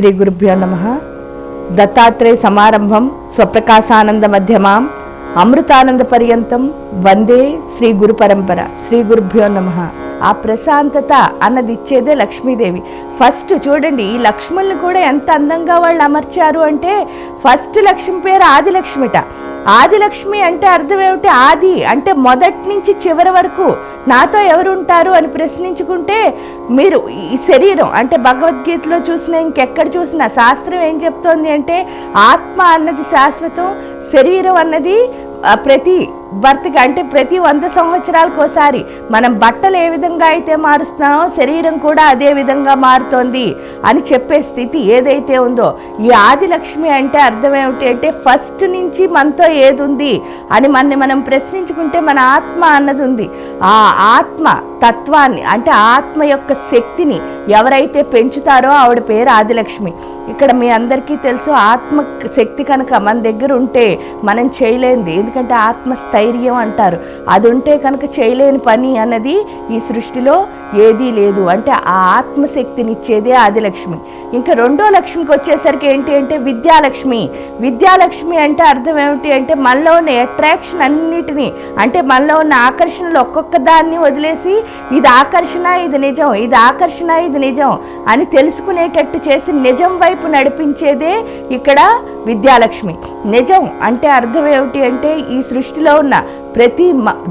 శ్రీ గురుభ్యో నమః. దత్తాత్రేయ సమారంభం స్వప్రకాశానంద మధ్యమాం అమృతానంద పర్యంతం వందే శ్రీ గురు పరంపర. శ్రీ గురుభ్యో నమః. ఆ ప్రశాంతత అన్నది ఇచ్చేదే లక్ష్మీదేవి. ఫస్ట్ చూడండి, ఈ లక్ష్ముల్ని కూడా ఎంత అందంగా వాళ్ళు అమర్చారు అంటే, ఫస్ట్ లక్ష్మి పేరు ఆదిలక్ష్మిట. ఆదిలక్ష్మి అంటే అర్థం ఏమిటి? ఆది అంటే మొదటి నుంచి చివరి వరకు నాతో ఎవరుంటారు అని ప్రశ్నించుకుంటే, మీరు ఈ శరీరం అంటే భగవద్గీతలో చూసినా ఇంకెక్కడ చూసినా శాస్త్రం ఏం చెప్తోంది అంటే, ఆత్మ అన్నది శాశ్వతం, శరీరం అన్నది ప్రతి భర్తకి అంటే ప్రతి 100 సంవత్సరాలకు ఒకసారి మనం బట్టలు ఏ విధంగా అయితే మారుస్తున్నామో శరీరం కూడా అదే విధంగా మారుతోంది అని చెప్పే స్థితి ఏదైతే ఉందో, ఈ ఆదిలక్ష్మి అంటే అర్థం ఏమిటి అంటే, ఫస్ట్ నుంచి మనతో ఏది ఉంది అని మనం ప్రశ్నించుకుంటే మన ఆత్మ అన్నది ఉంది. ఆ ఆత్మ తత్వాన్ని అంటే ఆత్మ యొక్క శక్తిని ఎవరైతే పెంచుతారో ఆవిడ పేరు ఆదిలక్ష్మి. ఇక్కడ మీ అందరికీ తెలుసు, ఆత్మ శక్తి కనుక మన దగ్గర ఉంటే మనం చేయలేనిది, ఎందుకంటే ఆత్మస్థైర్యం అంటారు, అది ఉంటే కనుక చేయలేని పని అన్నది ఈ సృష్టిలో ఏదీ లేదు. అంటే ఆ ఆత్మశక్తిని ఇచ్చేదే ఆదిలక్ష్మి. ఇంకా రెండో లక్ష్మికి వచ్చేసరికి ఏంటి అంటే విద్యాలక్ష్మి. విద్యాలక్ష్మి అంటే అర్థం ఏమిటి అంటే, మనలో ఉన్న అట్రాక్షన్ అన్నిటినీ అంటే మనలో ఉన్న ఆకర్షణలు ఒక్కొక్క దాన్ని వదిలేసి ఇది ఆకర్షణ ఇది నిజం, ఇది ఆకర్షణ ఇది నిజం అని తెలుసుకునేటట్టు చేసి నిజం వైపు నడిపించేదే ఇక్కడ విద్యాలక్ష్మి. నిజం అంటే అర్థం ఏమిటి అంటే, ఈ సృష్టిలో ఉన్న ప్రతి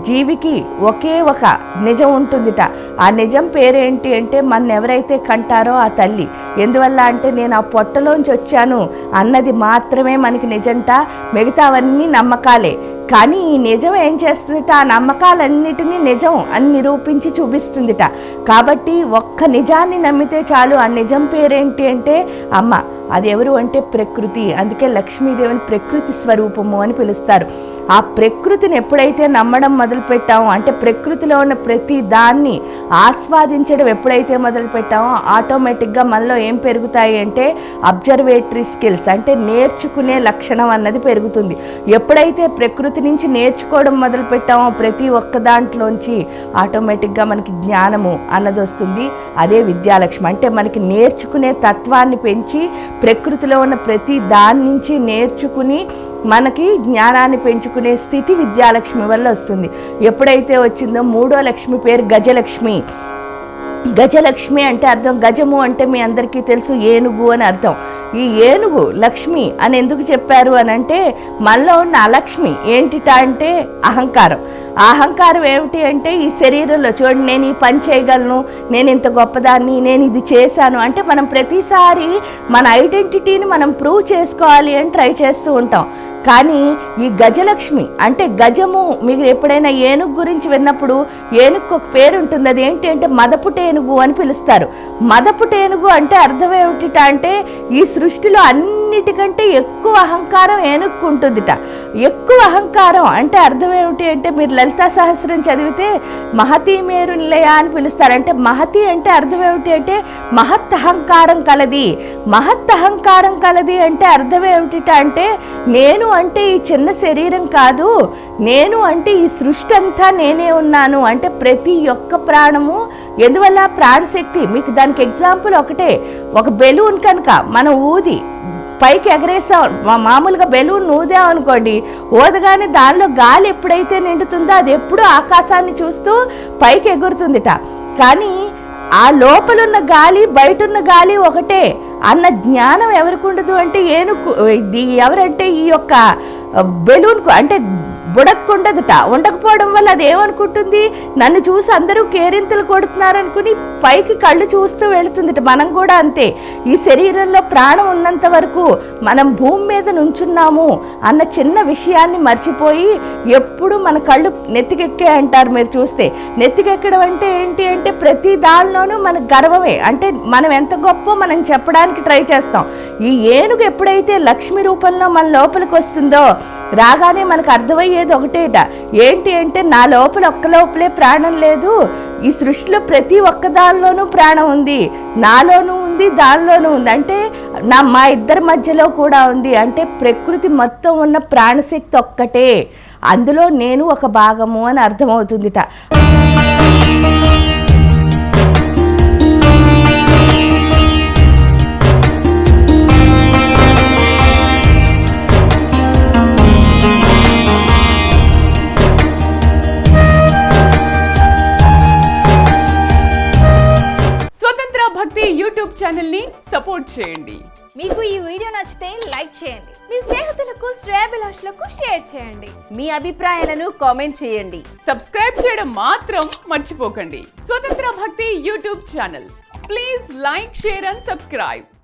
జీవికి ఒకే ఒక నిజం ఉంటుందిట. ఆ నిజం పేరేంటి అంటే, మన ఎవరైతే కంటారో ఆ తల్లి. ఎందువల్ల అంటే, నేను ఆ పొట్టలోంచి వచ్చాను అన్నది మాత్రమే మనకి నిజంట, మిగతావన్నీ నమ్మకాలే. కానీ ఈ నిజం ఏం చేస్తుందిట, ఆ నమ్మకాలన్నిటినీ నిజం అని నిరూపించి చూపిస్తుందిట. కాబట్టి ఒక్క నిజాన్ని నమ్మితే చాలు. ఆ నిజం పేరేంటి అంటే అమ్మ. అది ఎవరు అంటే ప్రకృతి. అందుకే లక్ష్మీదేవిని ప్రకృతి స్వరూపము అని పిలుస్తారు. ఆ ప్రకృతిని ఎప్పుడైతే నమ్మడం మొదలు పెట్టామో అంటే ప్రకృతిలో ఉన్న ప్రతి దాన్ని ఆస్వాదించడం ఎప్పుడైతే మొదలు పెట్టామో ఆటోమేటిక్గా మనలో ఏం పెరుగుతాయి అంటే అబ్జర్వేటరీ స్కిల్స్ అంటే నేర్చుకునే లక్షణం అన్నది పెరుగుతుంది. ఎప్పుడైతే ప్రకృతి నుంచి నేర్చుకోవడం మొదలు పెట్టామో ప్రతి ఒక్క దాంట్లోంచి ఆటోమేటిక్గా మనకి జ్ఞానము అన్నది వస్తుంది. అదే విద్యాలక్ష్మి. అంటే మనకి నేర్చుకునే తత్వాన్ని పెంచి ప్రకృతిలో ఉన్న ప్రతి దాని నుంచి నేర్చుకుని మనకి జ్ఞానాన్ని పెంచుకునే స్థితి విద్యాలక్ష్మి వల్ల వస్తుంది. ఎప్పుడైతే వచ్చిందో మూడో లక్ష్మి పేరు గజలక్ష్మి. గజలక్ష్మి అంటే అర్థం, గజము అంటే మీ అందరికీ తెలుసు ఏనుగు అని అర్థం. ఈ ఏనుగు లక్ష్మి అని ఎందుకు చెప్పారు అని అంటే, మనలో ఉన్న అలక్ష్మి ఏంటిట అంటే అహంకారం. అహంకారం ఏమిటి అంటే, ఈ శరీరంలో చూడండి, నేను ఈ పని చేయగలను, నేను ఇంత గొప్పదాన్ని, నేను ఇది చేశాను అంటే మనం ప్రతిసారి మన ఐడెంటిటీని మనం ప్రూవ్ చేసుకోవాలి అని ట్రై చేస్తూ ఉంటాం. కానీ ఈ గజలక్ష్మి అంటే గజము, మీరు ఎప్పుడైనా ఏనుగు గురించి విన్నప్పుడు ఏనుగుకు ఒక పేరు ఉంటుంది. అది ఏంటి అంటే మదపుటేనుగు అని పిలుస్తారు. మదపుటేనుగు అంటే అర్థం ఏమిటిట అంటే, ఈ సృష్టిలో అన్నిటికంటే ఎక్కువ అహంకారం ఏనుగుకు ఉంటుందిట. ఎక్కువ అహంకారం అంటే అర్థం ఏమిటి అంటే, మీరు లలితా సహస్రం చదివితే మహతీ మేరు నిలయ అని పిలుస్తారు. అంటే మహతి అంటే అర్థం ఏమిటి అంటే మహత్ అహంకారం కలది. మహత్ అహంకారం కలది అంటే అర్థం ఏమిటిట అంటే, నేను అంటే ఈ చిన్న శరీరం కాదు, నేను అంటే ఈ సృష్టి అంతా నేనే ఉన్నాను అంటే ప్రతి ఒక్క ప్రాణము. ఎందువల్ల ప్రాణశక్తి, మీకు దానికి ఎగ్జాంపుల్ ఒకటే, ఒక బెలూన్ కనుక మనం ఊది పైకి ఎగరేసాం, మామూలుగా బెలూన్ ఊదాం అనుకోండి, ఊదగానే దానిలో గాలి ఎప్పుడైతే నిండుతుందో అది ఎప్పుడూ ఆకాశాన్ని చూస్తూ పైకి ఎగురుతుందిట. కానీ ఆ లోపలున్న గాలి బయటున్న గాలి ఒకటే అన్న జ్ఞానం ఎవరికి ఉండదు అంటే ఏనుగు. ఎవరంటే ఈ యొక్క బెలూన్కు అంటే బుడక్కు ఉండదుట. ఉండకపోవడం వల్ల అది ఏమనుకుంటుంది, నన్ను చూసి అందరూ కేరింతలు కొడుతున్నారనుకుని పైకి కళ్ళు చూస్తూ వెళుతుందిట. మనం కూడా అంతే. ఈ శరీరంలో ప్రాణం ఉన్నంత వరకు మనం భూమి మీద నుంచున్నాము అన్న చిన్న విషయాన్ని మర్చిపోయి ఎప్పుడు మన కళ్ళు నెత్తికెక్కే అంటారు. మీరు చూస్తే నెత్తికెక్కడం అంటే ఏంటి అంటే ప్రతి దానిలోనూ మనకు గర్వమే. అంటే మనం ఎంత గొప్ప మనం చెప్పడానికి ట్రై చేస్తాం. ఈ ఏనుగు ఎప్పుడైతే లక్ష్మి రూపంలో మన లోపలికి వస్తుందో, రాగానే మనకు అర్థమయ్యేది ఒకటేట, ఏంటి అంటే నా లోపల ఒక్క లోపలే ప్రాణం లేదు, ఈ సృష్టిలో ప్రతి ఒక్క దానిలోనూ ప్రాణం ఉంది, నాలోనూ ఉంది దానిలోనూ ఉంది, అంటే మా ఇద్దరి మధ్యలో కూడా ఉంది. అంటే ప్రకృతి మొత్తం ఉన్న ప్రాణశక్తి ఒక్కటే, అందులో నేను ఒక భాగము అని అర్థమవుతుందిట. సపోర్ట్ చేయండి. మీకు ఈ వీడియో నచ్చితే లైక్ చేయండి, మీ స్నేహితులకు శ్రేయాభిలాషులకు షేర్ చేయండి, మీ అభిప్రాయాలను కామెంట్ చేయండి. సబ్స్క్రైబ్ చేయడం మాత్రం మర్చిపోకండి. స్వతంత్ర భక్తి YouTube channel. Please like, share and subscribe.